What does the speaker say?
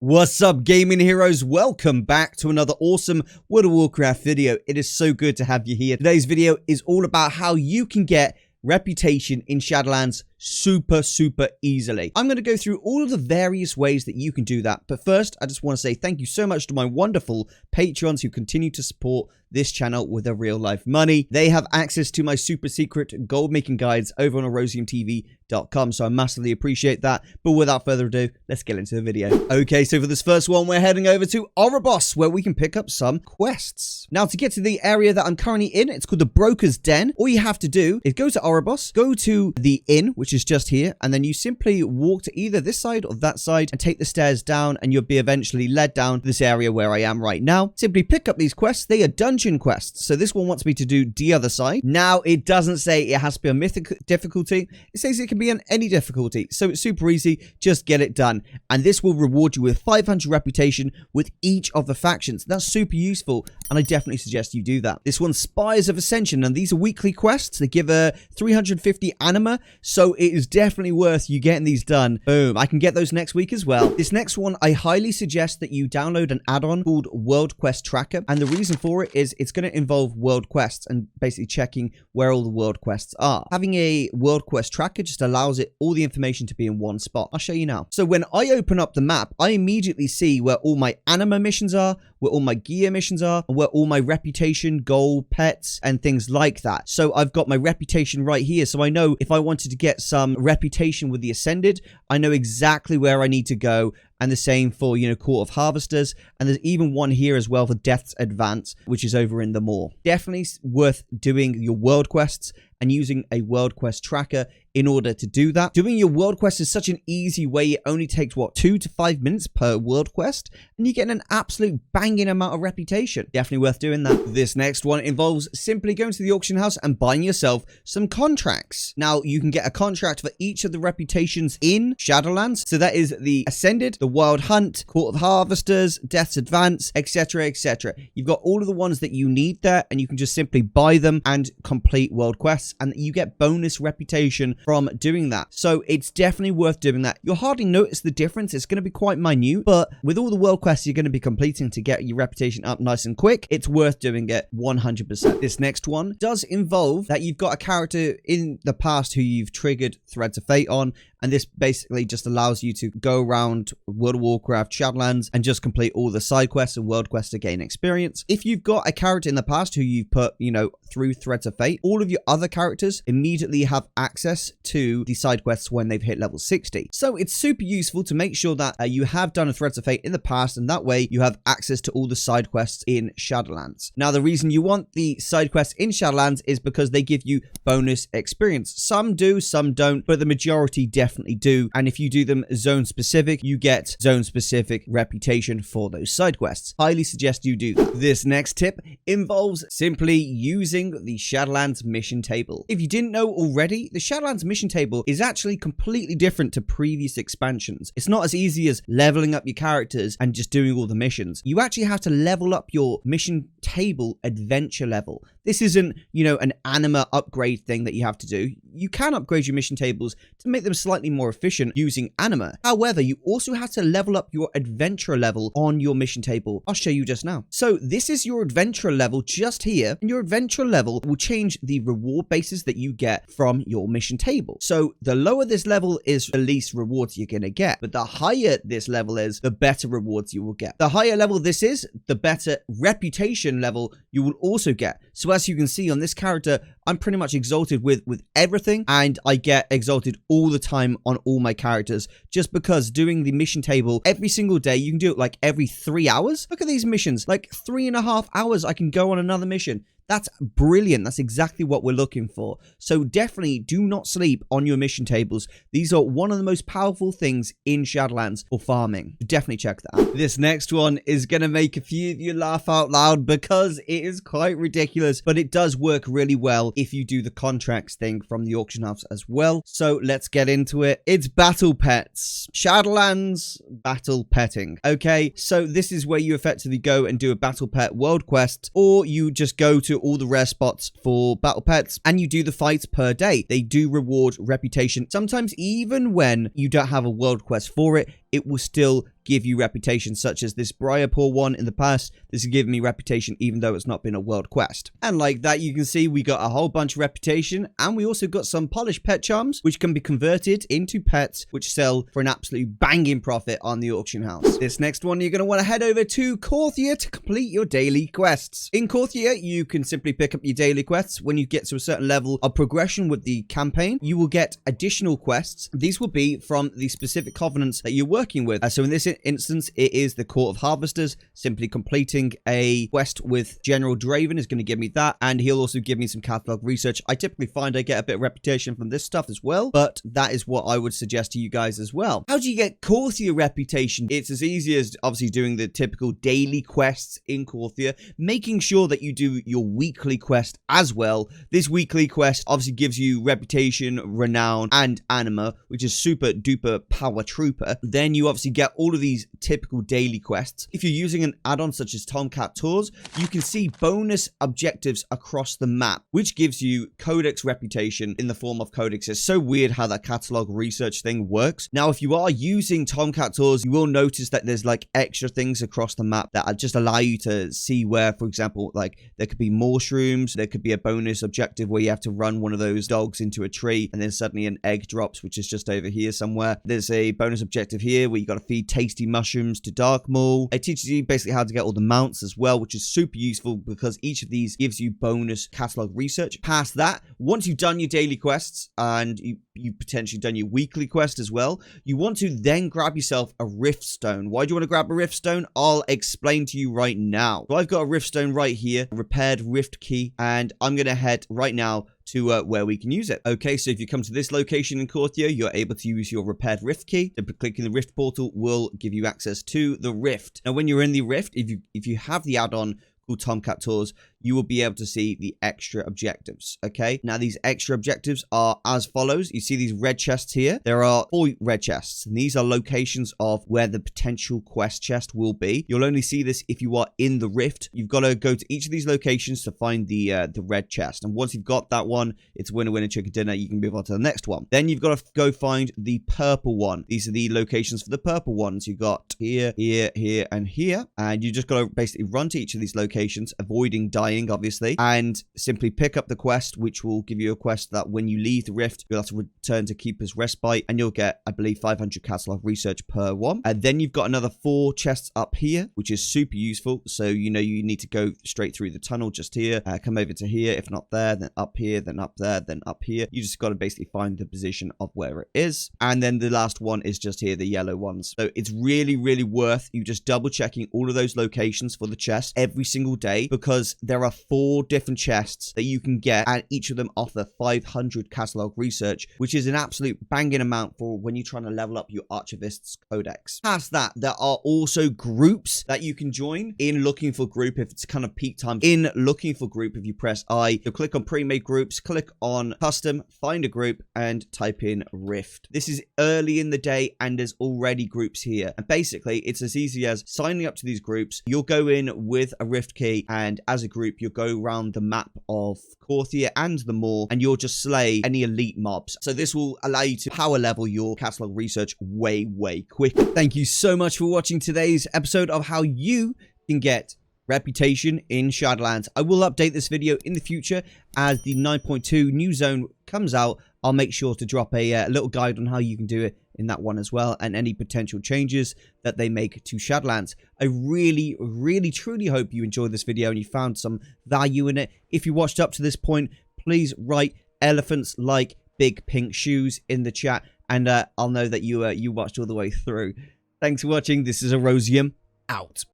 What's up, gaming heroes? Welcome back to another awesome World of Warcraft video. It is so good to have you here. Today's video is all about how you can get reputation in Shadowlands super easily. I'm going to go through all of the various ways that you can do that. But first, I just want to say thank you so much to my wonderful Patreons who continue to support this channel with their real life money. They have access to my super secret gold making guides over on erosiumtv.com, so I massively appreciate that. But without further ado, let's get into the video. Okay, so for this first one, we're heading over to Erebos, where we can pick up some quests. Now, to get to the area that I'm currently in, it's called the Broker's Den. All you have to do is go to Erebos, go to the inn, which is just here, and then you simply walk to either this side or that side and take the stairs down, and you'll be eventually led down to this area where I am right now. Simply pick up these quests. They are dungeon quests. So this one wants me to do the other side. Now, it doesn't say it has to be on mythic difficulty. It says it can be on any difficulty. So it's super easy. Just get it done. And this will reward you with 500 reputation with each of the factions. That's super useful, and I definitely suggest you do that. This one's Spires of Ascension, and these are weekly quests. They give a 350 anima, so it is definitely worth you getting these done. Boom. I can get those next week as well. This next one, I highly suggest that you download an add-on called World Quest Tracker, and the reason for it is it's going to involve world quests and basically checking where all the world quests are. Having a World Quest Tracker just allows all the information to be in one spot. I'll show you now. So when I open up the map, I immediately see where all my anima missions are, where all my gear missions are, and where all my reputation, gold, pets, and things like that. So I've got my reputation right here. So I know if I wanted to get some reputation with the Ascended, I know exactly where I need to go. And the same for, Court of Harvesters. And there's even one here as well for Death's Advance, which is over in the Moor. Definitely worth doing your world quests and using a world quest tracker in order to do that. Doing your world quest is such an easy way. It only takes, 2 to 5 minutes per world quest, and you get an absolute banging amount of reputation. Definitely worth doing that. This next one involves simply going to the auction house and buying yourself some contracts. Now, you can get a contract for each of the reputations in Shadowlands. So that is the Ascended, the Wild Hunt, Court of Harvesters, Death's Advance, etc, etc. You've got all of the ones that you need there, and you can just simply buy them and complete world quests, and you get bonus reputation from doing that. So it's definitely worth doing that. You'll hardly notice the difference. It's going to be quite minute, but with all the world quests you're going to be completing to get your reputation up nice and quick, it's worth doing it 100%. This next one does involve that you've got a character in the past who you've triggered Threads of Fate on, and this basically just allows you to go around World of Warcraft Shadowlands and just complete all the side quests and world quests to gain experience. If you've got a character in the past who you've put, through Threads of Fate, all of your other characters immediately have access to the side quests when they've hit level 60. So it's super useful to make sure that you have done a Threads of Fate in the past, and that way you have access to all the side quests in Shadowlands. Now, the reason you want the side quests in Shadowlands is because they give you bonus experience. Some do, some don't, but the majority definitely do. And if you do them zone specific, you get zone specific reputation for those side quests. Highly suggest you do that. This next tip involves simply using the Shadowlands mission table. If you didn't know already, the Shadowlands mission table is actually completely different to previous expansions. It's not as easy as leveling up your characters and just doing all the missions. You actually have to level up your mission table adventure level. This isn't, an anima upgrade thing that you have to do. You can upgrade your mission tables to make them slightly more efficient using anima. However, you also have to level up your adventure level on your mission table. I'll show you just now. So this is your adventure level just here, and your adventure level will change the reward bases that you get from your mission table. So the lower this level is, the least rewards you're going to get. But the higher this level is, the better rewards you will get. The higher level this is, the better reputation level you will also get. So as you can see on this character, I'm pretty much exalted with everything, and I get exalted all the time on all my characters just because doing the mission table every single day, you can do it like every 3 hours. Look at these missions, like 3.5 hours I can go on another mission. That's brilliant. That's exactly what we're looking for. So definitely do not sleep on your mission tables. These are one of the most powerful things in Shadowlands for farming. Definitely check that out. This next one is going to make a few of you laugh out loud because it is quite ridiculous, but it does work really well if you do the contracts thing from the auction house as well. So let's get into it. It's battle pets. Shadowlands battle petting. Okay, so this is where you effectively go and do a battle pet world quest, or you just go to all the rare spots for battle pets and you do the fights per day. They do reward reputation. Sometimes even when you don't have a world quest for it, it will still give you reputation, such as this Briarpaw one in the past. This has given me reputation even though it's not been a world quest. And like that, you can see we got a whole bunch of reputation, and we also got some polished pet charms, which can be converted into pets, which sell for an absolute banging profit on the auction house. This next one, you're going to want to head over to Korthia to complete your daily quests. In Korthia, you can simply pick up your daily quests. When you get to a certain level of progression with the campaign, you will get additional quests. These will be from the specific covenants that you're working with. So in this instance, it is the Court of Harvesters. Simply completing a quest with General Draven is going to give me that, and he'll also give me some catalog research. I typically find I get a bit of reputation from this stuff as well, but that is what I would suggest to you guys as well. How do you get Korthia reputation? It's as easy as obviously doing the typical daily quests in Korthia, making sure that you do your weekly quest as well. This weekly quest obviously gives you reputation, renown, and anima, which is super duper power trooper. Then you obviously get all of these typical daily quests. If you're using an add-on such as Tomcat Tours, you can see bonus objectives across the map, which gives you codex reputation in the form of codex. It's so weird how that catalog research thing works. Now, if you are using Tomcat Tours, you will notice that there's like extra things across the map that just allow you to see where, for example, like there could be mushrooms, there could be a bonus objective where you have to run one of those dogs into a tree and then suddenly an egg drops, which is just over here somewhere. There's a bonus objective here where you got to feed tasty mushrooms to Dark Maul. It teaches you basically how to get all the mounts as well, which is super useful because each of these gives you bonus catalog research. Past that, once you've done your daily quests and you potentially done your weekly quest as well, you want to then grab yourself a Rift Stone. Why do you want to grab a Rift Stone? I'll explain to you right now. So I've got a Rift Stone right here, repaired Rift Key, and I'm going to head right now to where we can use it. Okay, so if you come to this location in Korthia, you're able to use your repaired Rift Key. Simply clicking the Rift portal will give you access to the Rift. Now, when you're in the Rift, if you have the add-on called Tomcat Tours, you will be able to see the extra objectives. Okay, now these extra objectives are as follows. You see these red chests here. There are 4 red chests, and these are locations of where the potential quest chest will be. You'll only see this if you are in the Rift. You've got to go to each of these locations to find the red chest, and once you've got that one, it's winner winner chicken dinner. You can move on to the next one. Then you've got to go find the purple one. These are the locations for the purple ones. You got here, here, here, and here, and you just got to basically run to each of these locations, avoiding dying, obviously, and simply pick up the quest, which will give you a quest that when you leave the Rift, you'll have to return to Keeper's Respite, and you'll get, I believe, 500 catalog research per one. And then you've got another 4 chests up here, which is super useful. So, you know, you need to go straight through the tunnel just here, come over to here. If not there, then up here, then up there, then up here. You just got to basically find the position of where it is. And then the last one is just here, the yellow ones. So it's really, really worth you just double checking all of those locations for the chest every single day, because there are 4 different chests that you can get, and each of them offer 500 catalog research, which is an absolute banging amount for when you're trying to level up your Archivist's Codex. Past that, there are also groups that you can join in Looking for Group if it's kind of peak time. In Looking for Group, if you press I, you'll click on pre-made groups, click on custom, find a group, and type in Rift. This is early in the day, and there's already groups here. And basically, it's as easy as signing up to these groups. You'll go in with a Rift key, and as a group, you'll go around the map of Korthia and the Moor, and you'll just slay any elite mobs. So this will allow you to power level your catalog research way, way quicker. Thank you so much for watching today's episode of how you can get reputation in Shadowlands. I will update this video in the future as the 9.2 new zone comes out. I'll make sure to drop a little guide on how you can do it in that one as well, and any potential changes that they make to Shadowlands. I really, really, truly hope you enjoyed this video and you found some value in it. If you watched up to this point, please write elephants like big pink shoes in the chat, and I'll know that you watched all the way through. Thanks for watching. This is Erosium, out.